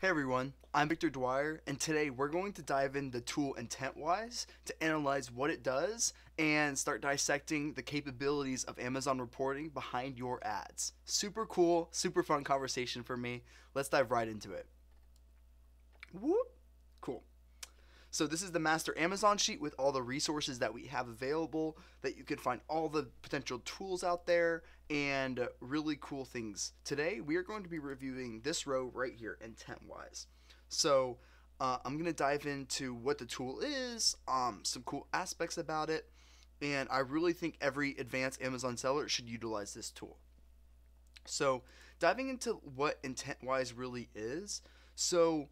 Hey everyone, I'm Victor Dwyer, and today we're going to dive into the tool Intentwise to analyze what it does and start dissecting the capabilities of Amazon reporting behind your ads. Super cool, super fun conversation for me. Let's dive right into it. Whoop! Cool. So this is the master Amazon sheet with all the resources that we have available, that you can find all the potential tools out there and really cool things. Today we are going to be reviewing this row right here, Intentwise. So I'm going to dive into what the tool is, some cool aspects about it, and I really think every advanced Amazon seller should utilize this tool. So diving into what Intentwise really is, so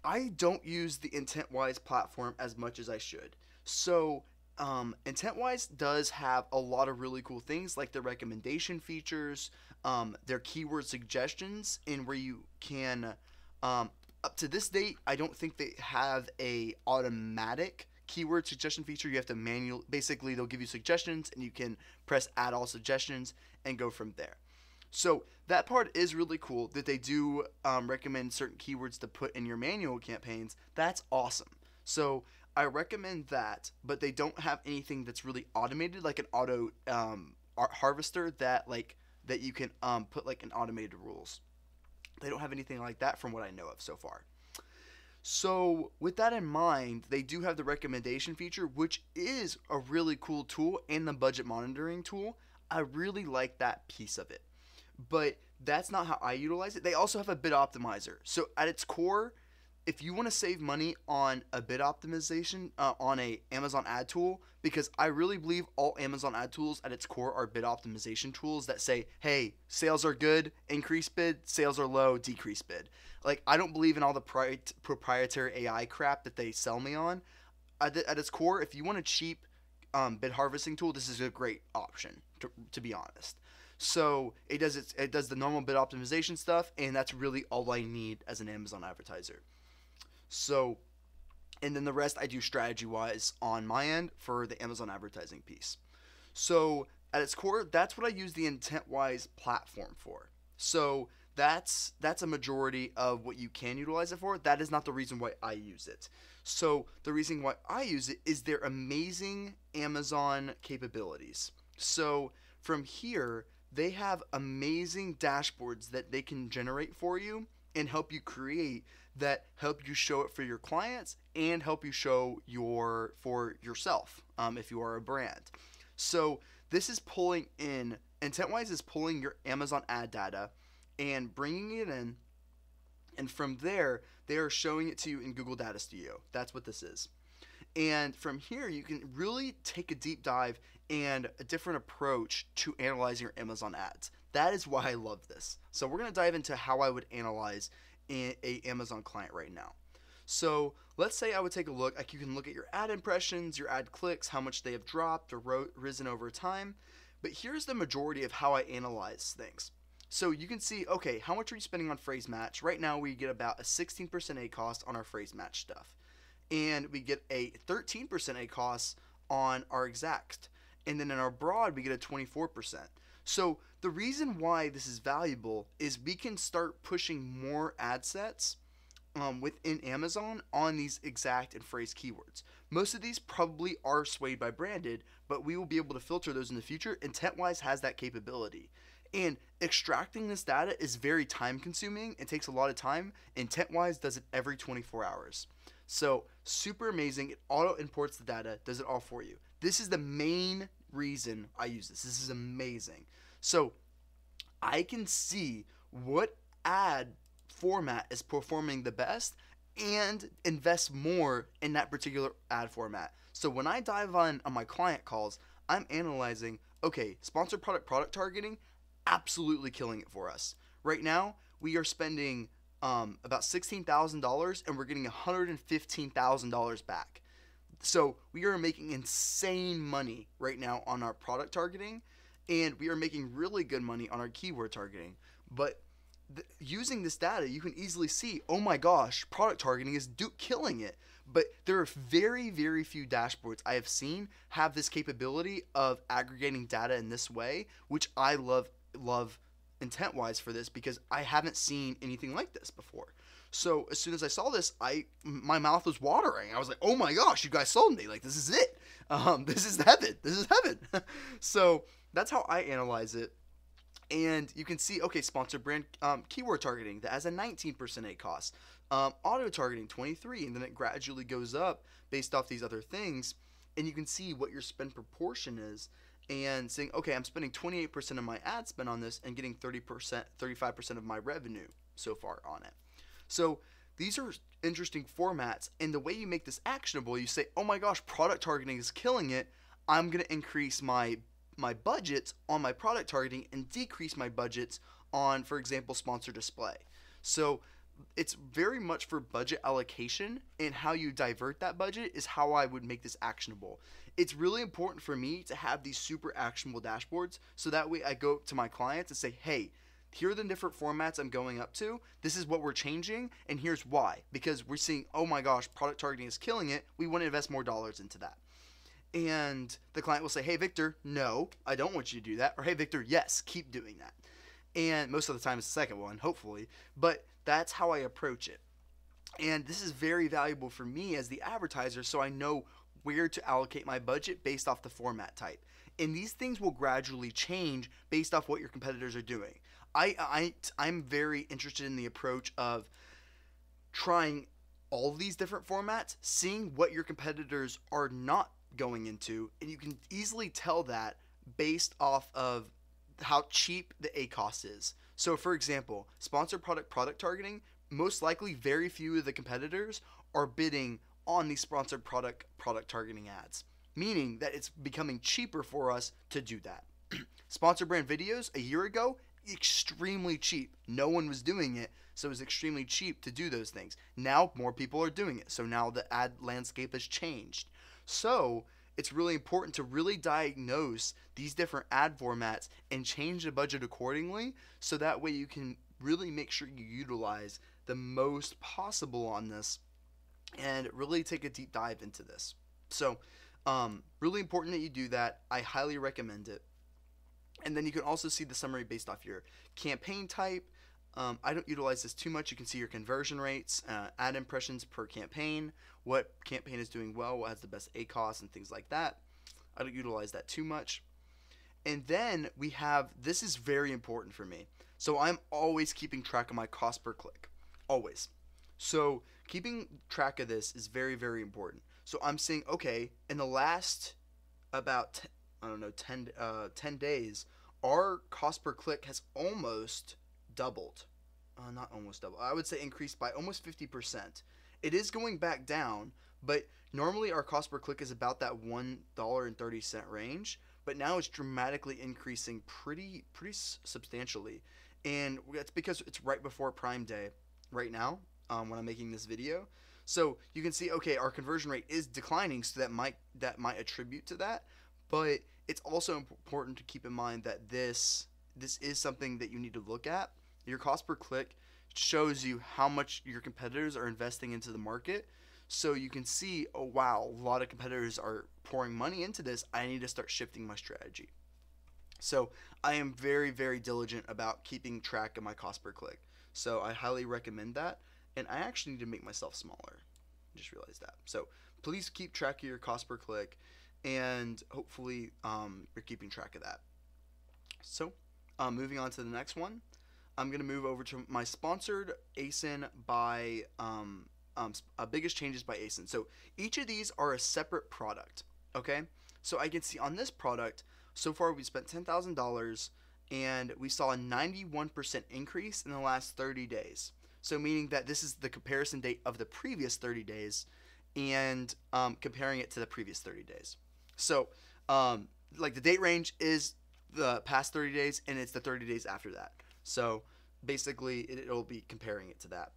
I don't use the Intentwise platform as much as I should. So, Intentwise does have a lot of really cool things like the recommendation features, their keyword suggestions, and where you can, up to this date, I don't think they have a automatic keyword suggestion feature. You have to basically they'll give you suggestions and you can press add all suggestions and go from there. So that part is really cool that they do recommend certain keywords to put in your manual campaigns. That's awesome. So I recommend that, but they don't have anything that's really automated, like an auto harvester that you can put like in automated rules. They don't have anything like that from what I know of so far. So with that in mind, they do have the recommendation feature, which is a really cool tool, and the budget monitoring tool. I really like that piece of it. But that's not how I utilize it. They also have a bid optimizer. So at its core, if you want to save money on a bid optimization on a Amazon ad tool, because I really believe all Amazon ad tools at its core are bid optimization tools that say, hey, sales are good, increase bid, sales are low, decrease bid. Like, I don't believe in all the proprietary AI crap that they sell me on. At its core, if you want a cheap bid harvesting tool, this is a great option, to be honest. So it does the normal bid optimization stuff, and that's really all I need as an Amazon advertiser. So, and then the rest I do strategy wise on my end for the Amazon advertising piece. So at its core, that's what I use the Intentwise platform for. So that's a majority of what you can utilize it for. That is not the reason why I use it. So the reason why I use it is their amazing Amazon capabilities. So from here, they have amazing dashboards that they can generate for you and help you create that help you show it for your clients and help you show for yourself if you are a brand. So this is pulling in, Intentwise is pulling your Amazon ad data and bringing it in, and from there they are showing it to you in Google Data Studio. That's what this is. And from here, you can really take a deep dive and a different approach to analyzing your Amazon ads. That is why I love this. So we're going to dive into how I would analyze a Amazon client right now. So let's say I would take a look. Like, you can look at your ad impressions, your ad clicks, how much they have dropped or risen over time. But here's the majority of how I analyze things. So you can see, okay, how much are you spending on phrase match? Right now we get about a 16% ACost on our phrase match stuff. And we get a 13% ACost on our exact. And then in our broad, we get a 24%. So the reason why this is valuable is we can start pushing more ad sets within Amazon on these exact and phrase keywords. Most of these probably are swayed by branded, but we will be able to filter those in the future. Intentwise has that capability. And extracting this data is very time consuming. It takes a lot of time. Intentwise does it every 24 hours. So super amazing. It auto imports the data, does it all for you. This is the main reason I use this. This is amazing. So I can see what ad format is performing the best and invest more in that particular ad format. So when I dive on my client calls, I'm analyzing, okay, sponsored product targeting, absolutely killing it for us. Right now, we are spending about $16,000 and we're getting $115,000 back. So we are making insane money right now on our product targeting, and we are making really good money on our keyword targeting. But using this data, you can easily see, oh my gosh, product targeting is killing it. But there are very, very few dashboards I have seen have this capability of aggregating data in this way, which I love Intentwise for this because I haven't seen anything like this before. So as soon as I saw this, my mouth was watering. I was like, oh my gosh, you guys sold me. Like, this is it. This is heaven. This is heaven. So that's how I analyze it. And you can see, okay, sponsored brand keyword targeting, that has a 19% ACoS. Auto targeting, 23, and then it gradually goes up based off these other things. And you can see what your spend proportion is and saying, okay, I'm spending 28% of my ad spend on this and getting 30%, 35% of my revenue so far on it. So these are interesting formats, and the way you make this actionable, you say, oh my gosh, product targeting is killing it. I'm going to increase my budgets on my product targeting and decrease my budgets on, for example, sponsored display. So it's very much for budget allocation, and how you divert that budget is how I would make this actionable. It's really important for me to have these super actionable dashboards, so that way I go to my clients and say, hey, here are the different formats I'm going up to. This is what we're changing, and here's why. Because we're seeing, oh my gosh, product targeting is killing it. We want to invest more dollars into that. And the client will say, hey, Victor, no, I don't want you to do that. Or, hey, Victor, yes, keep doing that. And most of the time it's the second one, hopefully. But that's how I approach it. And this is very valuable for me as the advertiser, so I know where to allocate my budget based off the format type. And these things will gradually change based off what your competitors are doing. I'm very interested in the approach of trying all of these different formats, seeing what your competitors are not going into, and you can easily tell that based off of how cheap the ACoS is. So for example, sponsored product targeting, most likely very few of the competitors are bidding on these sponsored product targeting ads, meaning that it's becoming cheaper for us to do that. Sponsored brand videos a year ago, extremely cheap. No one was doing it, so it was extremely cheap to do those things. Now more people are doing it, so now the ad landscape has changed. So it's really important to really diagnose these different ad formats and change the budget accordingly, so that way you can really make sure you utilize the most possible on this and really take a deep dive into this. So really important that you do that. I highly recommend it. And then you can also see the summary based off your campaign type. I don't utilize this too much. You can see your conversion rates, ad impressions per campaign, what campaign is doing well, what has the best ACoS, and things like that. I don't utilize that too much. And then we have, this is very important for me. So I'm always keeping track of my cost per click. Always. So keeping track of this is very, very important. So I'm saying, okay, in the last about 10 days, our cost per click has almost doubled. Not almost double. I would say increased by almost 50%. It is going back down, but normally our cost per click is about that $1.30 range, but now it's dramatically increasing pretty substantially. And that's because it's right before Prime Day right now when I'm making this video. So you can see, okay, our conversion rate is declining, so that might attribute to that. But it's also important to keep in mind that this is something that you need to look at. Your cost per click shows you how much your competitors are investing into the market. So you can see, oh wow, a lot of competitors are pouring money into this. I need to start shifting my strategy. So I am very, very diligent about keeping track of my cost per click. So I highly recommend that. And I actually need to make myself smaller. I just realized that. So please keep track of your cost per click, and hopefully you're keeping track of that. So moving on to the next one, I'm going to move over to my sponsored ASIN by biggest changes by ASIN. So each of these are a separate product, okay? So I can see on this product, so far we spent $10,000 and we saw a 91% increase in the last 30 days. So meaning that this is the comparison date of the previous 30 days and comparing it to the previous 30 days. So like the date range is the past 30 days and it's the 30 days after that. So basically it'll be comparing it to that.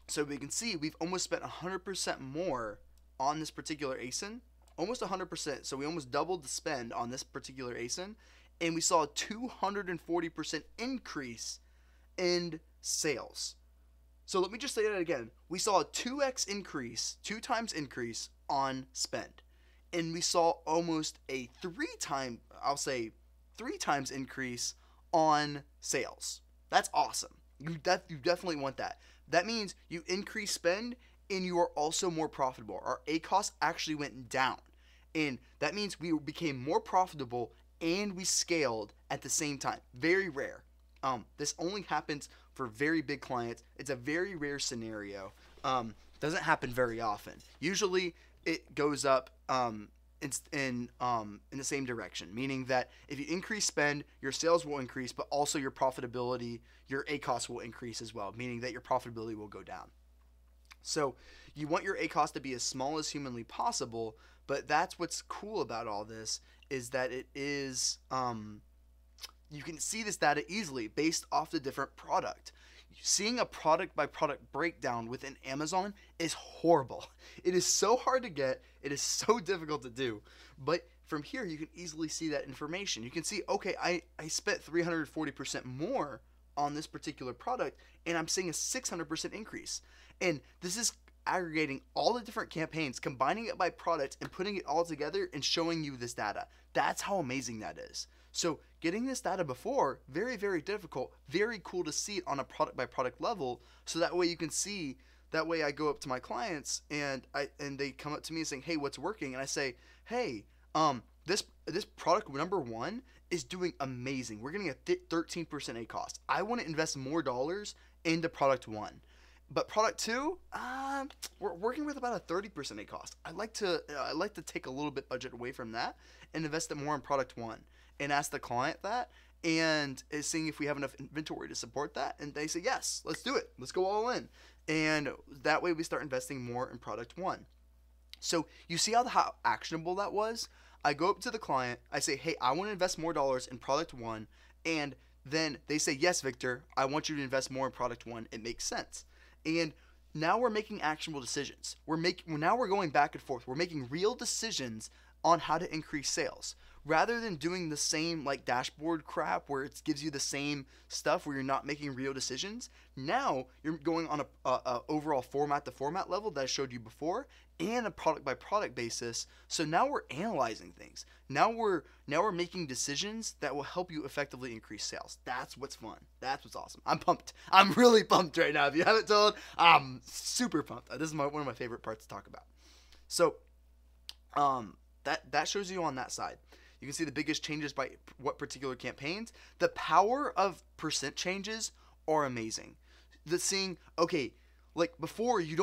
So we can see we've almost spent 100% more on this particular ASIN, almost 100%. So we almost doubled the spend on this particular ASIN, and we saw a 240% increase in sales. So let me just say that again. We saw a 2x increase, 2 times increase on spend. And we saw almost a 3 times increase on sales. That's awesome. You definitely want that. That means you increase spend and you are also more profitable. Our ACoS actually went down. And that means we became more profitable and we scaled at the same time. Very rare. This only happens for very big clients. It's a very rare scenario. Doesn't happen very often. Usually it goes up in the same direction, meaning that if you increase spend, your sales will increase, but also your profitability, your ACoS will increase as well, meaning that your profitability will go down. So you want your ACoS to be as small as humanly possible, but that's what's cool about all this is that it is you can see this data easily based off the different product. Seeing a product by product breakdown within Amazon is horrible. It is so hard to get. It is so difficult to do. But from here, you can easily see that information. You can see, okay, I spent 340% more on this particular product, and I'm seeing a 600% increase. And this is aggregating all the different campaigns, combining it by product, and putting it all together and showing you this data. That's how amazing that is. So getting this data before, very, very difficult, very cool to see it on a product by product level. So that way you can see, that way I go up to my clients and they come up to me saying, hey, what's working? And I say, hey, this product number one is doing amazing. We're getting a 13% ACoS. I want to invest more dollars into product one. But product two, we're working with about a 30% ACoS. I like to take a little bit budget away from that and invest it more in product one. And ask the client that and seeing if we have enough inventory to support that. And they say, yes, let's do it. Let's go all in. And that way we start investing more in product one. So you see how actionable that was? I go up to the client. I say, hey, I want to invest more dollars in product one. And then they say, yes, Victor, I want you to invest more in product one. It makes sense. And now we're making actionable decisions. Now we're going back and forth. We're making real decisions on how to increase sales. Rather than doing the same like dashboard crap where it gives you the same stuff where you're not making real decisions, now you're going on a overall format to format level that I showed you before and a product by product basis. So now we're analyzing things. Now we're making decisions that will help you effectively increase sales. That's what's fun. That's what's awesome. I'm pumped. I'm really pumped right now. If you haven't told, I'm super pumped. This is one of my favorite parts to talk about. So that shows you on that side. You can see the biggest changes by what particular campaigns. The power of percent changes are amazing. Seeing, okay, like before you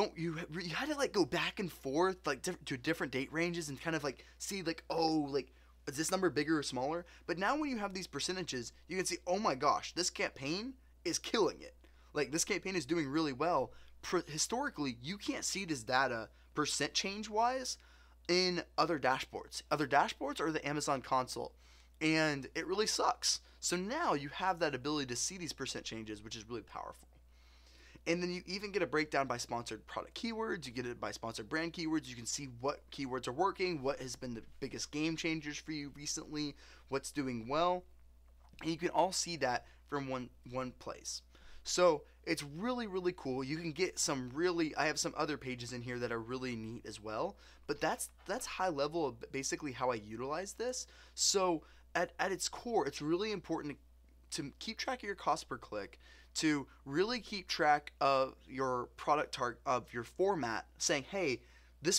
had to like go back and forth like to different date ranges and kind of like see like, oh, like is this number bigger or smaller? But now when you have these percentages, you can see, oh my gosh, this campaign is killing it. Like this campaign is doing really well. Historically, you can't see this data percent change wise in other dashboards. Other dashboards are the Amazon console, and it really sucks. So now you have that ability to see these percent changes, which is really powerful. And then you even get a breakdown by sponsored product keywords. You get it by sponsored brand keywords. You can see what keywords are working, what has been the biggest game changers for you recently, what's doing well. And you can all see that from one place. So it's really, really cool. You can get I have some other pages in here that are really neat as well. But that's high level of basically how I utilize this. So at its core, it's really important to keep track of your cost per click, to really keep track of your product of your format, saying, hey,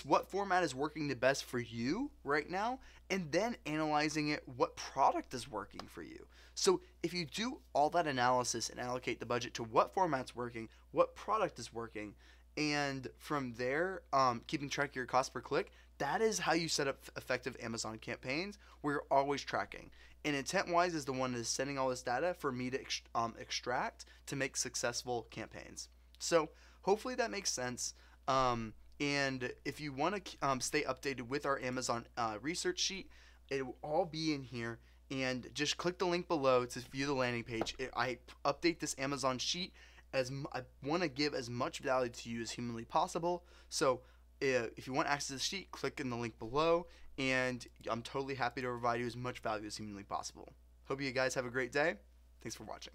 what format is working the best for you right now, and then analyzing it, what product is working for you. So if you do all that analysis and allocate the budget to what format's working, what product is working, and from there, keeping track of your cost per click, that is how you set up effective Amazon campaigns where you're always tracking. And Intentwise is the one that is sending all this data for me to extract to make successful campaigns. So hopefully that makes sense. And if you want to stay updated with our Amazon research sheet, it will all be in here. And just click the link below to view the landing page. I update this Amazon sheet I want to give as much value to you as humanly possible. So if you want access to the sheet, click in the link below. And I'm totally happy to provide you as much value as humanly possible. Hope you guys have a great day. Thanks for watching.